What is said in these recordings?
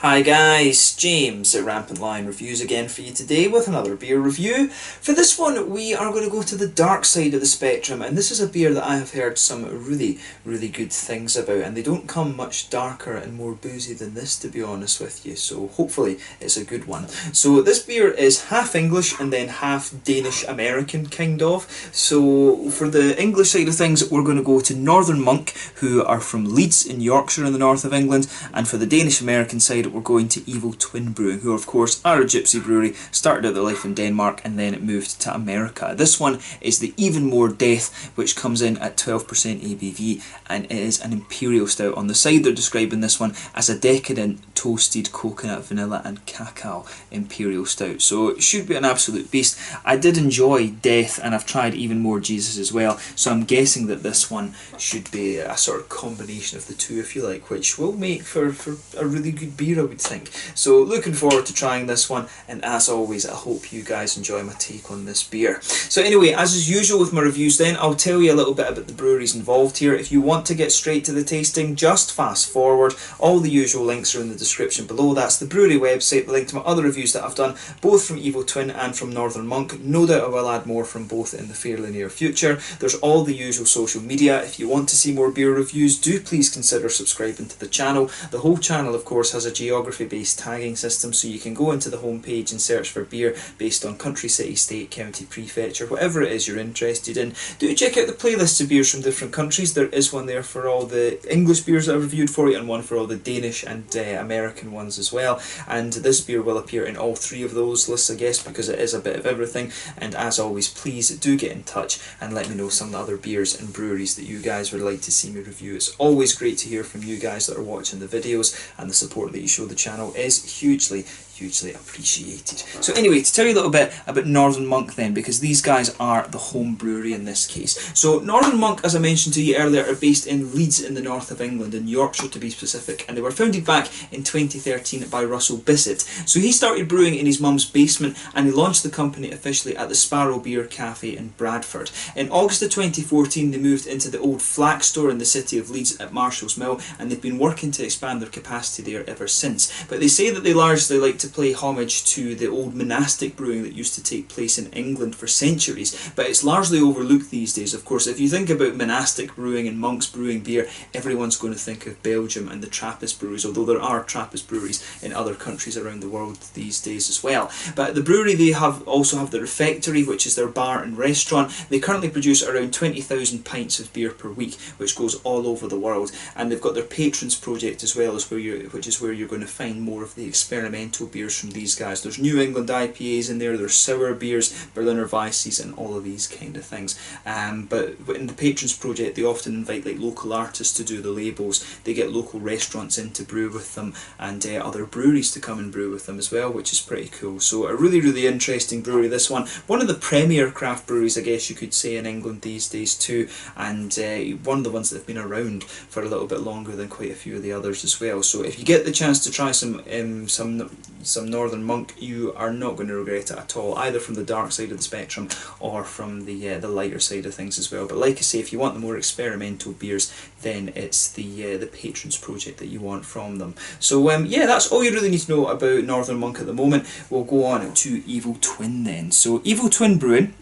Hi guys, James at RampantLionReviews again for you today with another beer review. For this one we are going to go to the dark side of the spectrum, and this is a beer that I have heard some really good things about, and they don't come much darker and more boozy than this, to be honest with you, so hopefully it's a good one. So this beer is half English and then half Danish American kind of. So for the English side of things we're going to go to Northern Monk, who are from Leeds in Yorkshire in the north of England, and for the Danish American side we're going to Evil Twin Brewing, who of course are a Gypsy brewery, started out their life in Denmark and then it moved to America. This one is the Even More Death, which comes in at 12% ABV, and it is an Imperial Stout. On the side they're describing this one as a decadent toasted coconut, vanilla and cacao Imperial Stout, so it should be an absolute beast. I did enjoy Death and I've tried Even More Jesus as well, so I'm guessing that this one should be a sort of combination of the two, if you like, which will make for a really good beer, I would think. So looking forward to trying this one, and as always I hope you guys enjoy my take on this beer. So anyway, as is usual with my reviews then, I'll tell you a little bit about the breweries involved here. If you want to get straight to the tasting, just fast forward. All the usual links are in the description below. That's the brewery website, the link to my other reviews that I've done, both from Evil Twin and from Northern Monk. No doubt I will add more from both in the fairly near future. There's all the usual social media. If you want to see more beer reviews, do please consider subscribing to the channel. The whole channel of course has a geography based tagging system, so you can go into the home page and search for beer based on country, city, state, county, prefecture, whatever it is you're interested in. Do check out the playlists of beers from different countries. There is one there for all the English beers that I've reviewed for you, and one for all the Danish and American ones as well, and this beer will appear in all three of those lists, I guess, because it is a bit of everything. And as always, please do get in touch and let me know some of the other beers and breweries that you guys would like to see me review. It's always great to hear from you guys that are watching the videos, and the support that you show the channel is hugely appreciated. So anyway, to tell you a little bit about Northern Monk then, because these guys are the home brewery in this case. So Northern Monk, as I mentioned to you earlier, are based in Leeds in the north of England, in Yorkshire to be specific, and they were founded back in 2013 by Russell Bissett. So he started brewing in his mum's basement, and he launched the company officially at the Sparrow Beer Cafe in Bradford. In August of 2014 they moved into the old Flax store in the city of Leeds at Marshall's Mill, and they've been working to expand their capacity there ever since. But they say that they largely like to play homage to the old monastic brewing that used to take place in England for centuries, but it's largely overlooked these days. Of course, if you think about monastic brewing and monks brewing beer, everyone's going to think of Belgium and the Trappist breweries, although there are Trappist breweries in other countries around the world these days as well. But the brewery, they also have the refectory, which is their bar and restaurant. They currently produce around 20,000 pints of beer per week, which goes all over the world, and they've got their Patrons project as well, which is where you're going to find more of the experimental beers from these guys. There's New England IPAs in there, there's sour beers, Berliner Weisses, and all of these kind of things. But in the Patrons project they often invite like local artists to do the labels. They get local restaurants in to brew with them, and other breweries to come and brew with them as well, which is pretty cool. So a really interesting brewery, this one. One of the premier craft breweries, I guess you could say, in England these days too, and one of the ones that have been around for a little bit longer than quite a few of the others as well. So if you get the chance to try some Northern Monk, you are not going to regret it at all, either from the dark side of the spectrum or from the lighter side of things as well. But like I say, if you want the more experimental beers, then it's the Patrons project that you want from them. So yeah, that's all you really need to know about Northern Monk at the moment. We'll go on to Evil Twin then. So Evil Twin Brewing,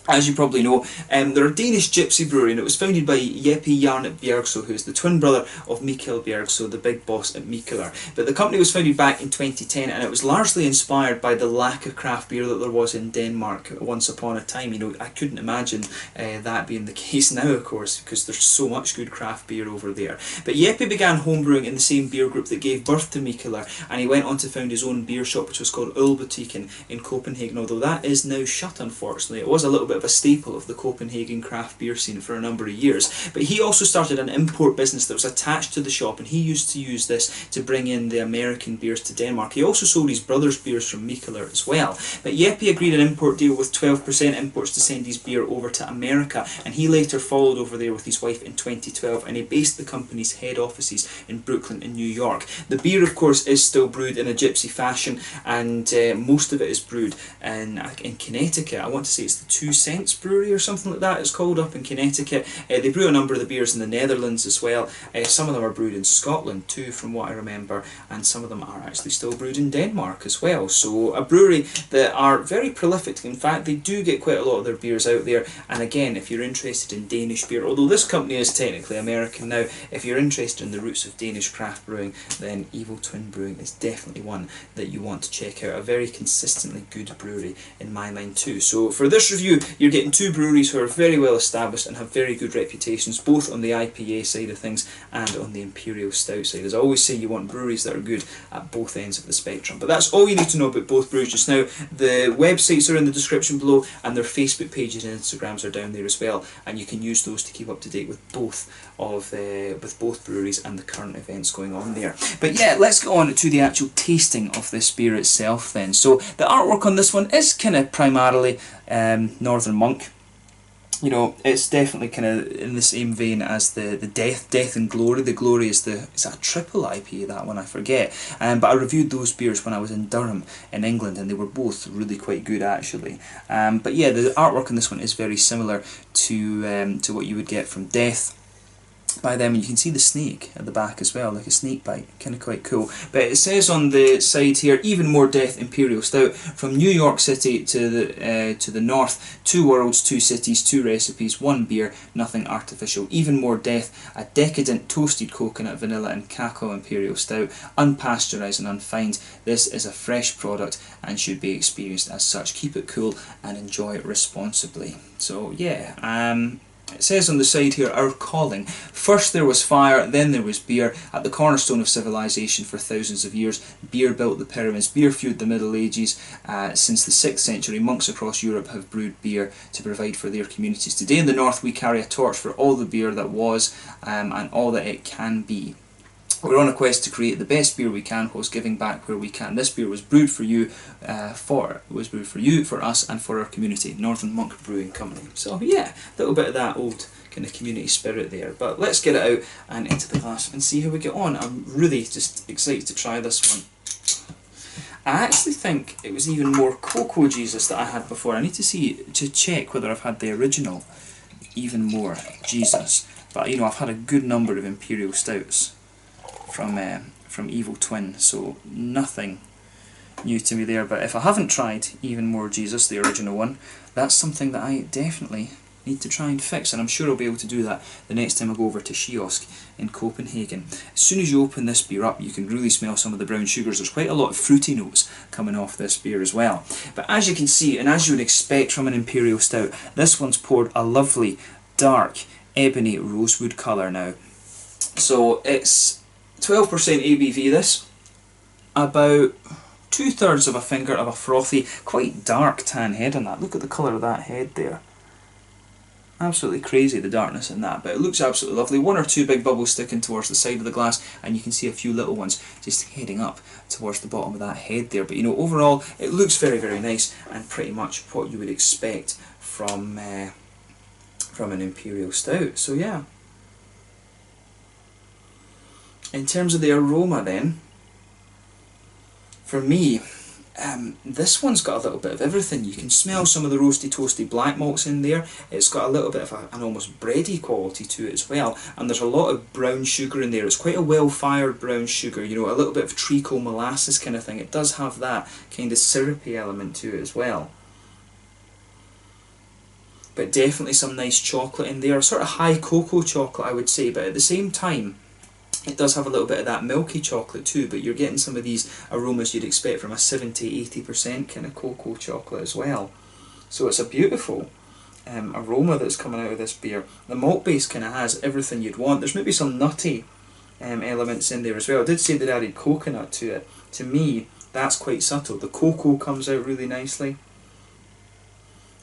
as you probably know, they're a Danish gypsy brewery, and it was founded by Jeppe Jarnet Bjergso, who is the twin brother of Mikael Bjergso, the big boss at Mikkeller. But the company was founded back in 2010, and it was largely inspired by the lack of craft beer that there was in Denmark once upon a time. You know, I couldn't imagine that being the case now, of course, because there's so much good craft beer over there. But Jeppe began homebrewing in the same beer group that gave birth to Mikkeller, and he went on to found his own beer shop, which was called Ølbutikken in Copenhagen, although that is now shut, unfortunately. It was a little bit of a staple of the Copenhagen craft beer scene for a number of years. But he also started an import business that was attached to the shop, and he used to use this to bring in the American beers to Denmark. He also sold his brother's beers from Mikkeller as well. But Jeppe agreed an import deal with 12% imports to send his beer over to America, and he later followed over there with his wife in 2012, and he based the company's head offices in Brooklyn and New York. The beer, of course, is still brewed in a gypsy fashion, and most of it is brewed in Connecticut. I want to say it's the 2 Cents Brewery or something like that it's called, up in Connecticut. They brew a number of the beers in the Netherlands as well. Some of them are brewed in Scotland too, from what I remember, and some of them are actually still brewed in Denmark as well. So a brewery that are very prolific. In fact, they do get quite a lot of their beers out there. And again, if you're interested in Danish beer, although this company is technically American now, if you're interested in the roots of Danish craft brewing, then Evil Twin Brewing is definitely one that you want to check out. A very consistently good brewery in my mind too. So for this review, you're getting two breweries who are very well established and have very good reputations, both on the IPA side of things and on the Imperial Stout side. As I always say, you want breweries that are good at both ends of the spectrum. But that's all you need to know about both brews just now. The websites are in the description below, and their Facebook pages and Instagrams are down there as well, and you can use those to keep up to date with both breweries and the current events going on there. But yeah, let's go on to the actual tasting of this beer itself then. So the artwork on this one is kind of primarily Northern Monk. You know, it's definitely kind of in the same vein as the Death and Glory. The Glory is a triple IPA, that one, I forget. But I reviewed those beers when I was in Durham in England, and they were both really quite good actually. But yeah, the artwork on this one is very similar to what you would get from Death by them, and you can see the snake at the back as well, like a snake bite, kind of quite cool. But it says on the side here, even more Death Imperial Stout, from New York City to the north, 2 worlds, 2 cities, 2 recipes, 1 beer, nothing artificial. Even more Death, a decadent toasted coconut, vanilla and cacao Imperial Stout, unpasteurised and unfined. This is a fresh product and should be experienced as such. Keep it cool and enjoy it responsibly. So yeah, it says on the side here, our calling. First there was fire, then there was beer. At the cornerstone of civilization for thousands of years, beer built the pyramids, beer fueled the Middle Ages. Since the 6th century, monks across Europe have brewed beer to provide for their communities. Today in the north, we carry a torch for all the beer that was and all that it can be. We're on a quest to create the best beer we can, whilst giving back where we can. This beer was brewed for you, for us, and for our community. Northern Monk Brewing Company. So yeah, a little bit of that old kind of community spirit there. But let's get it out and into the glass and see how we get on. I'm really just excited to try this one. I actually think it was even more Cocoa Jesus that I had before. I need to check whether I've had the original Even More Jesus. But you know, I've had a good number of Imperial Stouts from Evil Twin, so nothing new to me there. But if I haven't tried Even More Jesus, the original one, that's something that I definitely need to try and fix, and I'm sure I'll be able to do that the next time I go over to Kiosk in Copenhagen. As soon as you open this beer up, you can really smell some of the brown sugars. There's quite a lot of fruity notes coming off this beer as well. But as you can see, and as you would expect from an Imperial Stout, this one's poured a lovely dark ebony rosewood colour now. So it's 12% ABV this, about 2/3 of a finger of a frothy, quite dark tan head on that. Look at the colour of that head there. Absolutely crazy, the darkness in that, but it looks absolutely lovely. 1 or 2 big bubbles sticking towards the side of the glass, and you can see a few little ones just heading up towards the bottom of that head there. But you know, overall, it looks very, very nice, and pretty much what you would expect from an Imperial Stout. So yeah. In terms of the aroma then, for me, this one's got a little bit of everything. You can smell some of the roasty, toasty black malts in there. It's got a little bit of an almost bready quality to it as well. And there's a lot of brown sugar in there. It's quite a well-fired brown sugar, you know, a little bit of treacle molasses kind of thing. It does have that kind of syrupy element to it as well. But definitely some nice chocolate in there. Sort of high cocoa chocolate, I would say, but at the same time, it does have a little bit of that milky chocolate too, but you're getting some of these aromas you'd expect from a 70-80% kind of cocoa chocolate as well. So it's a beautiful aroma that's coming out of this beer. The malt base kind of has everything you'd want. There's maybe some nutty elements in there as well. I did say they added coconut to it. To me, that's quite subtle. The cocoa comes out really nicely.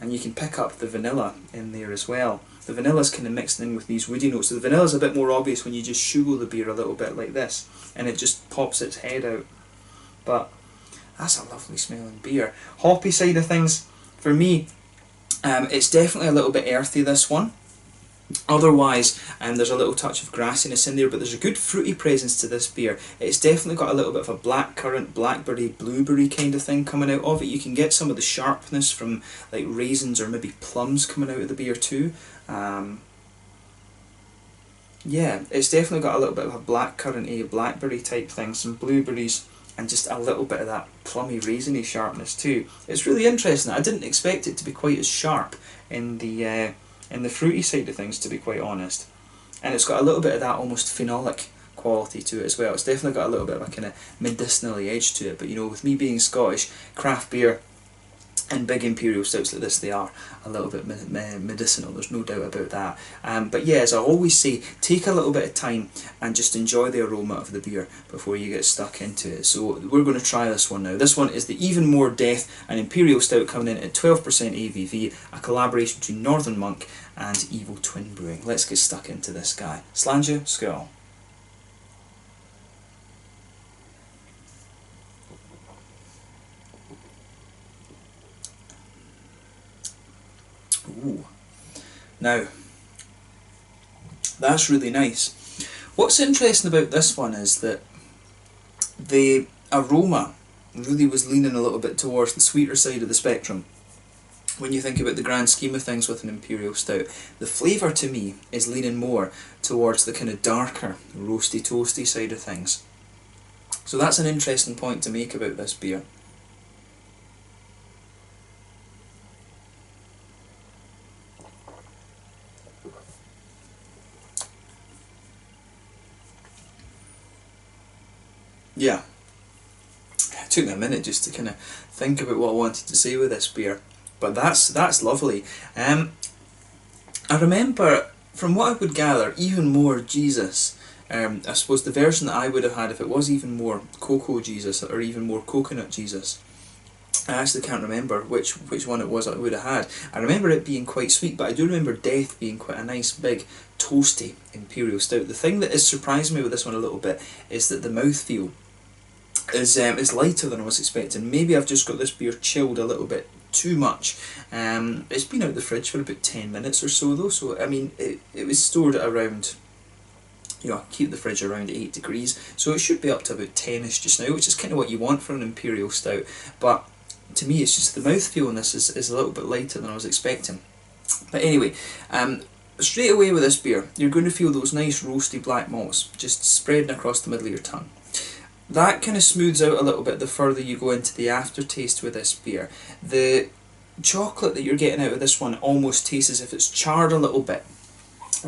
And you can pick up the vanilla in there as well. The vanilla's kind of mixed in with these woody notes. So the vanilla's a bit more obvious when you just sugar the beer a little bit like this, and it just pops its head out. But that's a lovely smelling beer. Hoppy side of things, for me, it's definitely a little bit earthy, this one. Otherwise, there's a little touch of grassiness in there, but there's a good fruity presence to this beer. It's definitely got a little bit of a blackcurrant, blackberry, blueberry kind of thing coming out of it. You can get some of the sharpness from like raisins or maybe plums coming out of the beer too. Yeah, it's definitely got a little bit of a blackcurrant, blackberry type thing, some blueberries, and just a little bit of that plummy, raisiny sharpness too. It's really interesting. I didn't expect it to be quite as sharp in the fruity side of things, to be quite honest. And it's got a little bit of that almost phenolic quality to it as well. It's definitely got a little bit of a kind of medicinally edge to it. But you know, with me being Scottish, craft beer and big imperial stouts like this, they are a little bit medicinal, there's no doubt about that. But yeah, as I always say, take a little bit of time and just enjoy the aroma of the beer before you get stuck into it. So we're going to try this one now. This one is the Even More Death, an imperial stout coming in at 12% ABV, a collaboration between Northern Monk and Evil Twin Brewing. Let's get stuck into this guy. Slàinte, skål. Ooh. Now, that's really nice. What's interesting about this one is that the aroma really was leaning a little bit towards the sweeter side of the spectrum. When you think about the grand scheme of things with an imperial stout, the flavour to me is leaning more towards the kind of darker, roasty, toasty side of things. So that's an interesting point to make about this beer. Yeah, it took me a minute just to kind of think about what I wanted to say with this beer, but that's lovely. I remember, from what I would gather, Even More Jesus, I suppose the version that I would have had if it was Even More Cocoa Jesus or Even More Coconut Jesus, I actually can't remember which one it was I would have had. I remember it being quite sweet, but I do remember Death being quite a nice big toasty imperial stout. The thing that has surprised me with this one a little bit is that the mouthfeel is lighter than I was expecting. Maybe I've just got this beer chilled a little bit too much. It's been out the fridge for about 10 minutes or so though, so I mean it was stored at around, you know, keep the fridge around 8 degrees, so it should be up to about 10ish just now, which is kind of what you want for an imperial stout. But to me it's just the mouthfeel on this is a little bit lighter than I was expecting. But anyway, straight away with this beer you're going to feel those nice roasty black malts just spreading across the middle of your tongue. That kind of smooths out a little bit the further you go into the aftertaste with this beer. The chocolate that you're getting out of this one almost tastes as if it's charred a little bit.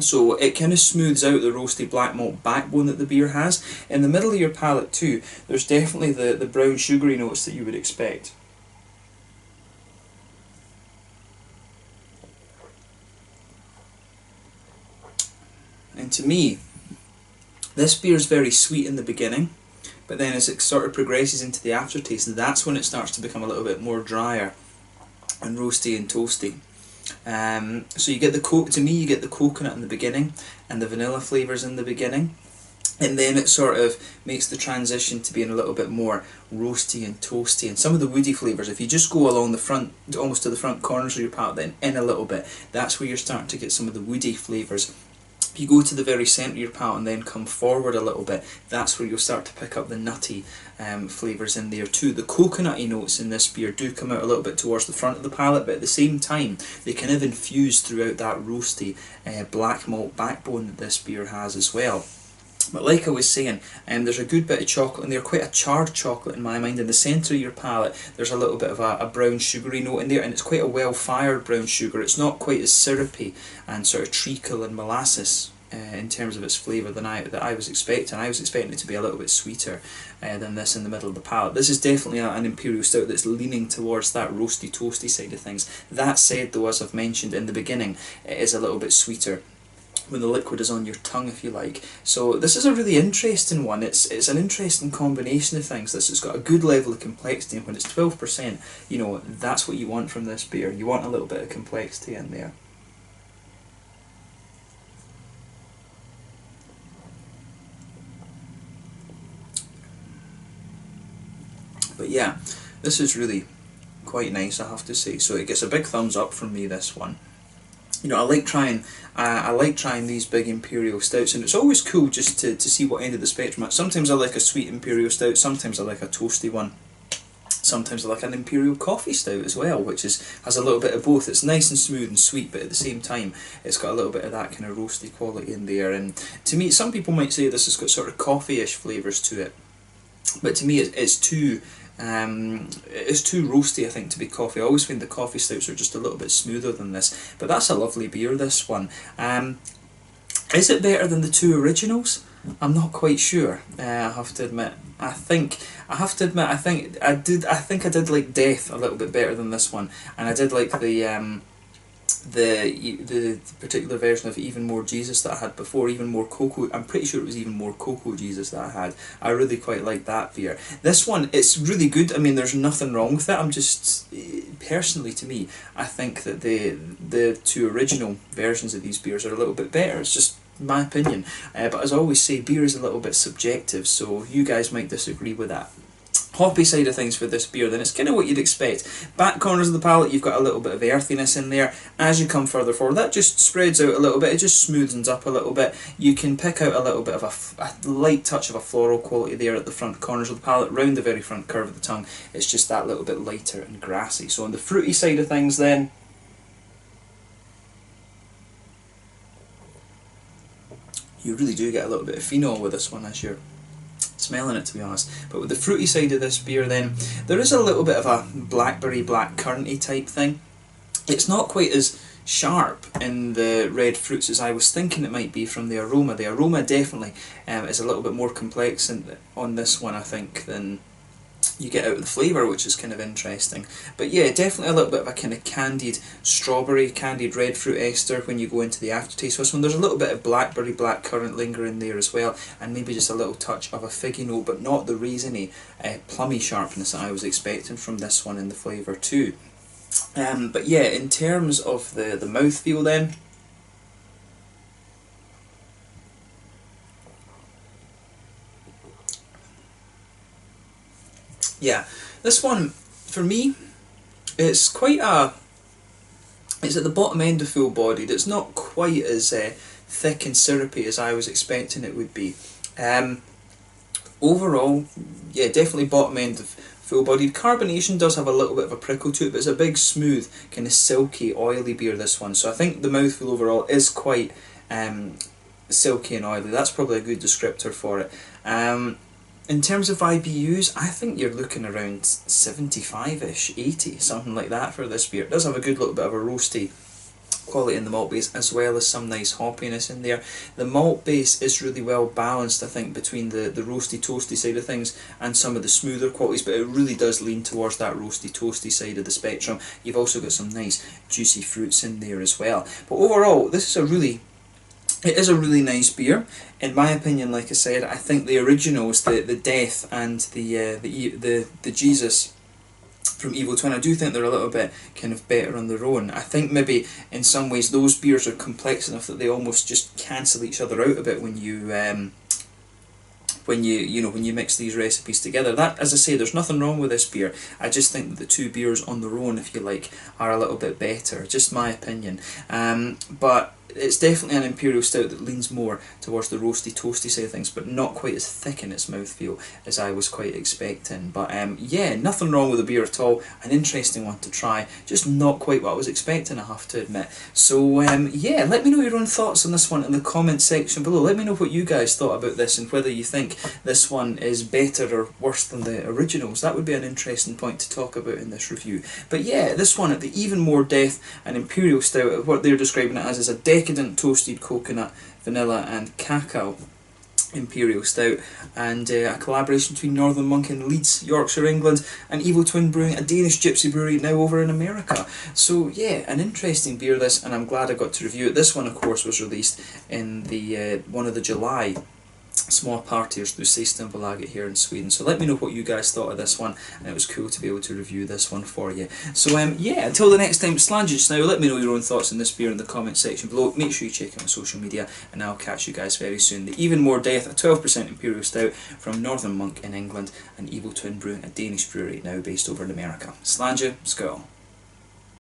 So it kind of smooths out the roasty black malt backbone that the beer has. In the middle of your palate too, there's definitely the brown sugary notes that you would expect. And to me, this beer is very sweet in the beginning, but then as it sort of progresses into the aftertaste, that's when it starts to become a little bit more drier and roasty and toasty. So you get to me you get the coconut in the beginning and the vanilla flavours in the beginning, and then it sort of makes the transition to being a little bit more roasty and toasty, and some of the woody flavours, if you just go along the front, almost to the front corners of your palate, then in a little bit, that's where you're starting to get some of the woody flavours. If you go to the very centre of your palate and then come forward a little bit, that's where you'll start to pick up the nutty flavours in there too. The coconutty notes in this beer do come out a little bit towards the front of the palate, but at the same time they kind of infuse throughout that roasty black malt backbone that this beer has as well. But like I was saying, there's a good bit of chocolate in there, quite a charred chocolate in my mind. In the centre of your palate there's a little bit of a brown sugary note in there, and it's quite a well fired brown sugar. It's not quite as syrupy and sort of treacle and molasses in terms of its flavour that I was expecting. I was expecting it to be a little bit sweeter than this in the middle of the palate. This is definitely an imperial stout that's leaning towards that roasty toasty side of things. That said though, as I've mentioned in the beginning, it is a little bit sweeter when the liquid is on your tongue, if you like. So this is a really interesting one. It's an interesting combination of things. This has got a good level of complexity, and when it's 12%, you know, that's what you want from this beer. You want a little bit of complexity in there. But yeah, this is really quite nice, I have to say. So it gets a big thumbs up from me, this one. you know, I like trying these big Imperial Stouts, and it's always cool just to see what end of the spectrum. Sometimes I like a sweet Imperial Stout, sometimes I like a toasty one. Sometimes I like an Imperial Coffee Stout as well, which has a little bit of both. It's nice and smooth and sweet, but at the same time it's got a little bit of that kind of roasty quality in there. And to me, some people might say this has got sort of coffee-ish flavours to it, but to me it's too roasty, I think, to be coffee. I always find the coffee stouts are just a little bit smoother than this, but that's a lovely beer, this one. Is it better than the two originals? I'm not quite sure. I have to admit. I think I did like Death a little bit better than this one, and I did like the particular version of Even More Jesus that I had before, Even More Cocoa. I'm pretty sure it was Even More Cocoa Jesus that I had. I really quite like that beer. This one, it's really good. I mean, there's nothing wrong with it. I'm just, personally to me, I think that the two original versions of these beers are a little bit better. It's just my opinion. But as I always say, beer is a little bit subjective, so you guys might disagree with that. Hoppy side of things for this beer, then it's kind of what you'd expect. Back corners of the palate, you've got a little bit of earthiness in there. As you come further forward, that just spreads out a little bit, it just smoothens up a little bit. You can pick out a little bit of a light touch of a floral quality there at the front corners of the palate, round the very front curve of the tongue. It's just that little bit lighter and grassy. So on the fruity side of things then, you really do get a little bit of phenol with this one as you're smelling it, to be honest. But with the fruity side of this beer then, there is a little bit of a blackberry blackcurranty type thing. It's not quite as sharp in the red fruits as I was thinking it might be from the aroma. The aroma definitely is a little bit more complex on this one, I think, than you get out of the flavour, which is kind of interesting. But yeah, definitely a little bit of a kind of candied strawberry, candied red fruit ester when you go into the aftertaste. This one, there's a little bit of blackberry blackcurrant lingering there as well, and maybe just a little touch of a figgy note, but not the raisiny, plummy sharpness that I was expecting from this one in the flavour too. But yeah, in terms of the mouthfeel then, yeah, this one, for me, it's quite it's at the bottom end of full bodied. It's not quite as thick and syrupy as I was expecting it would be. Overall, yeah, definitely bottom end of full bodied. Carbonation does have a little bit of a prickle to it, but it's a big, smooth, kind of silky, oily beer, this one. So I think the mouthfeel overall is quite silky and oily. That's probably a good descriptor for it. In terms of IBUs, I think you're looking around 75-ish, 80, something like that for this beer. It does have a good little bit of a roasty quality in the malt base, as well as some nice hoppiness in there. The malt base is really well balanced, I think, between the roasty toasty side of things and some of the smoother qualities, but it really does lean towards that roasty toasty side of the spectrum. You've also got some nice juicy fruits in there as well. But overall, this is it is a really nice beer. In my opinion, like I said, I think the originals, the Death and the Jesus from Evil Twin, I do think they're a little bit kind of better on their own. I think maybe in some ways those beers are complex enough that they almost just cancel each other out a bit when you mix these recipes together. That, as I say, there's nothing wrong with this beer. I just think that the two beers on their own, if you like, are a little bit better. Just my opinion. But it's definitely an Imperial Stout that leans more towards the roasty toasty side of things, but not quite as thick in its mouthfeel as I was quite expecting. But yeah, nothing wrong with the beer at all. An interesting one to try, just not quite what I was expecting, I have to admit. So yeah, let me know your own thoughts on this one in the comment section below. Let me know what you guys thought about this and whether you think this one is better or worse than the originals. That would be an interesting point to talk about in this review. But yeah, this one, at the Even More Death, an Imperial Stout, what they're describing it as is a decadent toasted coconut, vanilla and cacao Imperial Stout, and a collaboration between Northern Monk in Leeds, Yorkshire, England, and Evil Twin Brewing, a Danish Gypsy brewery now over in America. So yeah, an interesting beer this, and I'm glad I got to review it. This one, of course, was released in the one of the July small partiers through Systembolaget here in Sweden. So let me know what you guys thought of this one, and it was cool to be able to review this one for you. So yeah, until the next time, Slangers now, let me know your own thoughts on this beer in the comment section below. Make sure you check out my social media, and I'll catch you guys very soon. The Even More Death, a 12% Imperial Stout from Northern Monk in England, and Evil Twin Brewing, a Danish brewery now based over in America. Slanger, skål.